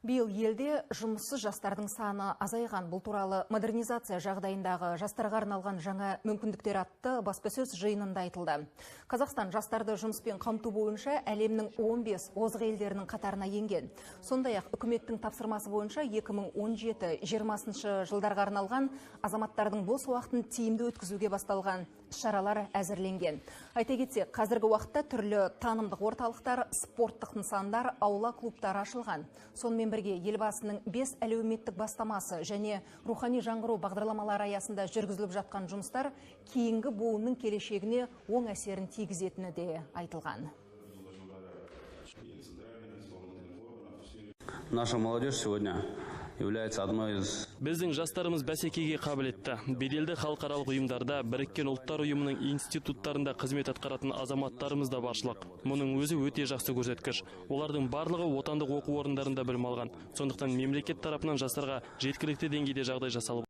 Биыл елде жұмыссыз жастардың саны азайған. Бұл туралы модернизация жағдайындағы жастарға арналған жаңа мүмкіндіктер атты баспасөз жиынында айтылды. Қазақстан жастарды жұмыспен қамту бойынша әлемнің 15 озық елдерінің қатарына енген. Сондай-ақ үкіметтің тапсырмасы бойынша 2017-2020 жылдарға арналған азаматтардың бос уақытын тиімді өткізуге басталған шаралар әзірленген. Айта кетсек, қазіргі уақытта түрлі танымдық орталықтар, спорттық нысандар, аула клубтары ашылған. Сонымен бірге елбасының 5 әлеуметтік бастамасы және рухани жаңғыру бағдарламалары аясында жүргізіліп жатқан жұмыстар кейінгі буынның келешегіне оң әсерін тигізетіні де айтылған. Наша молодежь сегодня является одной из... Біздің жастарымыз бәсекеге қабілетті. Беделді халықаралық ұйымдарда, біріккен ұлттар ұйымының институттарында қызмет атқаратын азаматтарымыз да баршылық. Мұның өзі өте жақсы көрсеткіш. Олардың барлығы отандық оқу орындарында білім алған. Сондықтан мемлекет тарапынан жастарға жеткілікті деңгейде жағдай жасалып